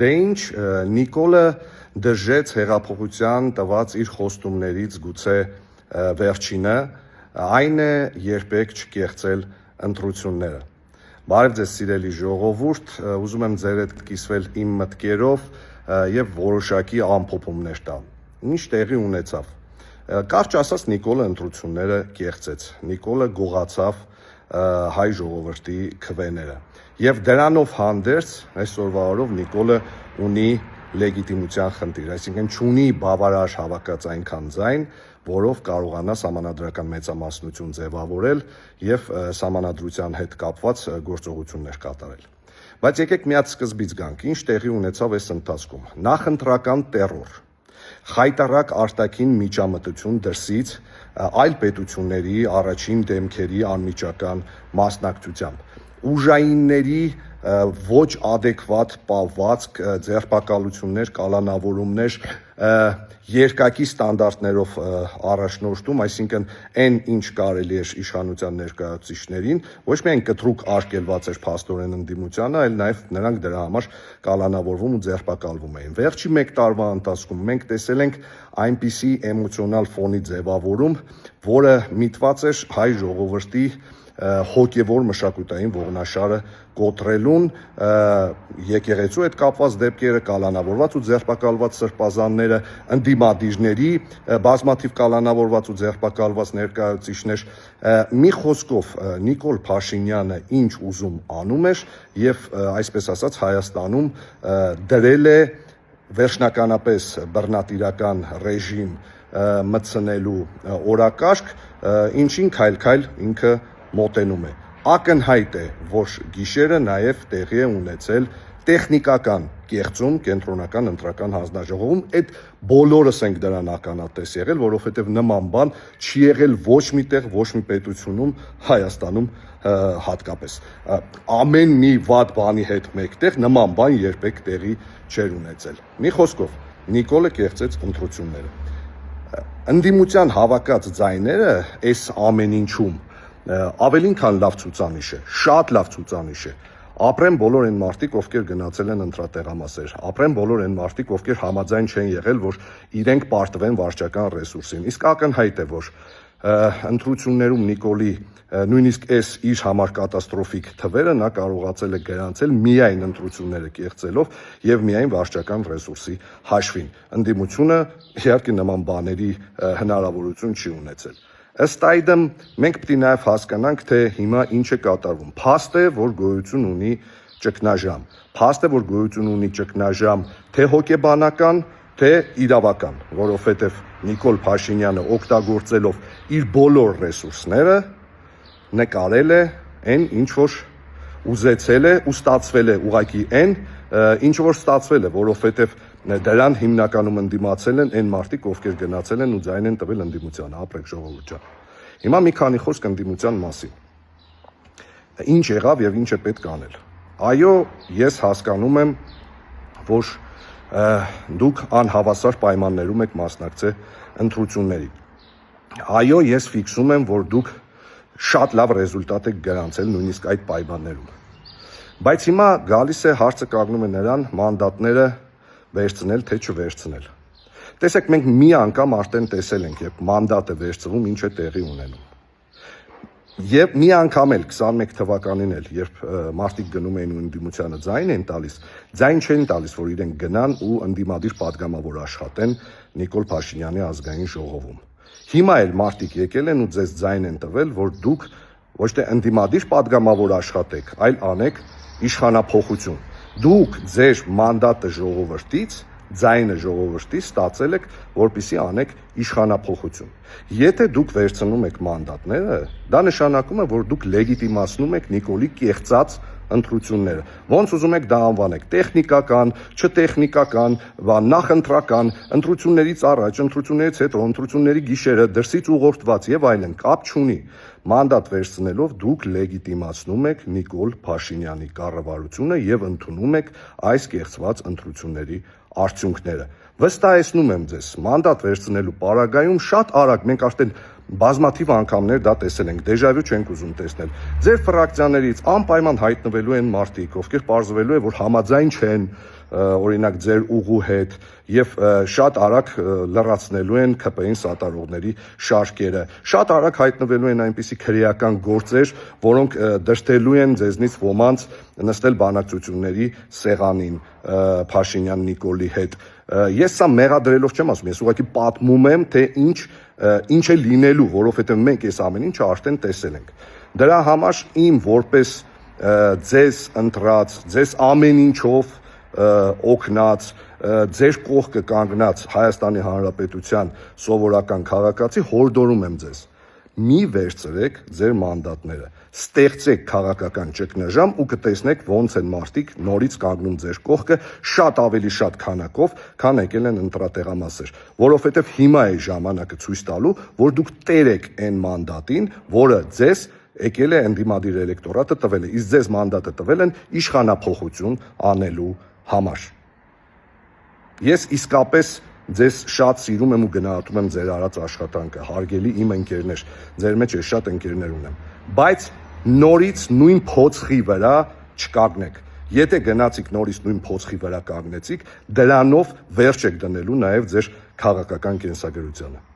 Դե ինչ, Նիկոլը դժեց հեղափոխության տված իր խոստումներից գուցե վերջինը, այն է երբեք չկեղծել ընտրությունները։ Բարև ձեզ սիրելի ժողովուրդ, ուզում եմ ձեր հետ կիսվել իմ մտքերով եւ որոշակի ամփոփումներ տալ։ Ինչ տեղի ունեցավ։ Կարճ ասած Նիկոլը ընտրությունները կեղծեց։ Նիկոլը գողացավ հայ ժողովրդի քվեները։ Եվ դրանով հանդերձ այսօրվա օրով Նիկոլը ունի լեգիտիմության խնդիր, այսինքն չունի բավարար հավաքած այնքան ձայն, որով կարողանա սահմանադրական մեծամասնություն ձևավորել եւ սահմանադրության հետ կապված գործողություններ կատարել։ Բայց եկեք մի հատ սկզբից գանք, ինչ տեղի ունեցավ այս ընթացքում։ Նախընտրական տեռոր, խայտարակ արտաքին միջամտություն դրսից այլ պետությունների առաջին դեմքերի անմիջական մասնակցությամբ, ուժայինների ոչ ադեկվատ պահվածք, ձերբակալություններ, կալանավորումներ, երկակի ստանդարտներով առաջնորդում, այսինքն այն ինչ կարելի էր իշխանության ներկայացուցիչներին, ոչ միայն կտրուկ արգելված էր փաստորեն ընդդիմությանը, այլ նաև նրանք դրա համար կալանավորվում ու ձերբակալվում էին։ Վերջի 1 տարվա ընթացքում մենք տեսել ենք այնպիսի էմոցիոնալ ֆոնի ձևավորում, որը միտված էր հայ ժողովրդի հոգևոր մշակութային ողնաշարը կոտրելուն, եկեղեցու հետ կապված դեպքերը, կալանավորված ու ձերբակալված սրբազանները, ընդդիմադիրների բազմաթիվ կալանավորված ու ձերբակալված ներկայացուցիչներ, մի խոսքով Նիկոլ Փաշինյանը ինչ ուզում անում էր եւ այսպես ասած Հայաստանում դրել է վերջնականապես բռնատիրական ռեժիմ մտցնելու օրակարգ, ինչին քայլ-քայլ ինքը մոտենում է։ Ակնհայտ է, որ գիշերը նաև տեղի է ունեցել տեխնիկական կեղծում կենտրոնական ընտրական հանձնաժողովում, այդ բոլորս ենք դրան ականատես եղել, որովհետև նման բան չի եղել ոչ մի տեղ, ոչ մի պետությունում, Հայաստանում հատկապես։ Ամեն մի վատ բանի հետ մեկտեղ նման բան երբեք տեղի չէր ունեցել։ Մի խոսքով, Նիկոլը կեղծեց ընտրությունները։ Ընդդիմության հավաքած ձայները այս ամեն ինչում ավելին քան լավ ցուցանիշ է, շատ լավ ցուցանիշ է։ Ապրեն բոլոր այն մարդիկ, ովքեր գնացել են ընտրատեղամասեր, ապրեն բոլոր այն մարդիկ, ովքեր համաձայն չեն եղել, որ իրենք պարտվեն վարչական ռեսուրսին։ Իսկ ակնհայտ է, որ ընտրություններում Նիկոլի նույնիսկ այս իր համար կատաստրոֆիկ թվերը նա կարողացել է գրանցել միայն ընտրությունները կեղծելով եւ միայն վարչական ռեսուրսի հաշվին։ Ընդդիմությունը իհարկե նման բաների հնարավորություն չի ունեցել։ Ըստ այդմ մենք պետք է նաև հասկանանք, թե հիմա ինչ է կատարվում։ Փաստ է, որ գոյություն ունի ճգնաժամ։ Փաստ է, որ գոյություն ունի ճգնաժամ թե հոգեբանական, թե իրավական, որովհետև Նիկոլ Փաշինյանը օգտագործելով իր բոլոր ռեսուրսները նկարել է այն, ինչ որ ուզեցել է ու ստացվել է ուղղակի այն, ինչ որ ստացվել է, որովհետև դրան հիմնականում ընդդիմացել են այն մարդիկ, ովքեր գնացել են ու ձայն են տվել ընդդիմությանը, ապրեք ժողովուրդ ջան։ Հիմա մի քանի խոսք ընդդիմության մասին։ Ինչ եղավ եւ ինչ է պետք անել։ Այո, ես հասկանում եմ, որ դուք անհավասար պայմաններում եք մասնակցել ընտրություններին։ Այո, ես ֆիքսում եմ, որ դուք շատ լավ ռեզուլտատ եք գրանցել նույնիսկ այդ պայմաններում։ Բայց հիմա գալիս է հարցը կանգնում է նրան մանդատները վերցնել թե չվերցնել։ Տեսեք, մենք մի անգամ արդեն տեսել ենք, երբ մանդատ է վերցվում, ինչ է տեղի ունենում։ Եվ մի անգամ էլ 21 թվականին էլ, երբ մարդիկ գնում էին ու ընդդիմությանը ձայն են տալիս, ձայն չեն տալիս, որ իրենք գնան ու ընդդիմադիր падգամավոր աշխատեն Նիկոլ Փաշինյանի ազգային ժողովում։ Հիմա էլ մարդիկ եկել են ու ձեզ ձայն են տվել, որ դուք ոչ թե ընդդիմադիր падգամավոր աշխատեք, այլ անեք իշխանափոխություն։ Դուք ձեր մանդատը ժողովրդից, ձայնը ժողովրդից ստացել եք, որպեսզի անեք իշխանափոխություն։ Եթե դուք վերցնում եք մանդատները, դա նշանակում է, որ դուք լեգիտիմացնում եք Նիկոլի կեղծած ընտրությունները։ Ոնց ուզում եք դա անվանեք՝ տեխնիկական, չտեխնիկական, նախընտրական, ընտրություններից առաջ, ընտրություններից հետո, ընտրությունների գիշերը, դրսից ուղղորդված եւ այլն, կապ չունի։ Մանդատ վերցնելով դուք լեգիտիմացնում եք Նիկոլ Փաշինյանի կառավարությունը եւ ընդունում եք այս կեղծված ընտրությունների արդյունքները։ Վստահեցնում եմ ձեզ, մանդատ վերցնելու պարագայում շատ արագ մենք արդեն բազմաթիվ անգամներ դա տեսել ենք, դեժավյու չենք ուզում տեսնել։ Ձեր ֆրակցիաներից անպայման հայտնվելու են մարդիկ, ովքեր պարզվելու է, որ համաձայն չեն օրինակ ձեր ուղու հետ եւ շատ արագ լրացնելու են ԿՊ-ին սատարողների շարքերը, շատ արագ հայտնվելու են այնպիսի քրեական գործեր, որոնք դրդելու են ձեզնից ոմանց նստել բանակցությունների սեղանին Փաշինյան Նիկոլի հետ։ Ես սա մեղադրելով չեմ ասում, ես ուղղակի պատմում եմ, թե ինչ է լինելու, որովհետեւ մենք այս ամեն ինչը արդեն տեսել ենք։ Դրա համար իմ որպես ձեզ ընտրած, ձեզ ամեն ինչով օգնած, ձեր կողքը կանգնած Հայաստանի Հանրապետության սովորական քաղաքացի հորդորում եմ ձեզ. մի վերցրեք ձեր մանդատները, ստեղծեք քաղաքական ճգնաժամ ու կտեսնեք ոնց են մարդիկ նորից կանգնում ձեր կողքը շատ ավելի շատ քանակով, քան եկել են ընտրատեղամասեր, որովհետև հիմա է ժամանակը ցույց տալու, որ դուք տեր եք այն մանդատին, որը ձեզ եկել է ընդդիմադիր էլեկտորատը տվել է, իսկ ձեզ մանդատը տվել են իշխանափոխություն անելու համար։ Ես իսկապես ձեզ շատ սիրում եմ ու գնահատում եմ ձեր արած աշխատանքը, հարգելի իմ ընկերներ, ձեր մեջ ես շատ ընկերներ ունեմ, բայց նորից նույն փոცხի վրա չկանգնեք։ Եթե գնացիք նորից նույն փոცხի վրա կանգնեցիք, դրանով վերջ եք դնելու նաև ձեր քաղաքական կենսագրությանը։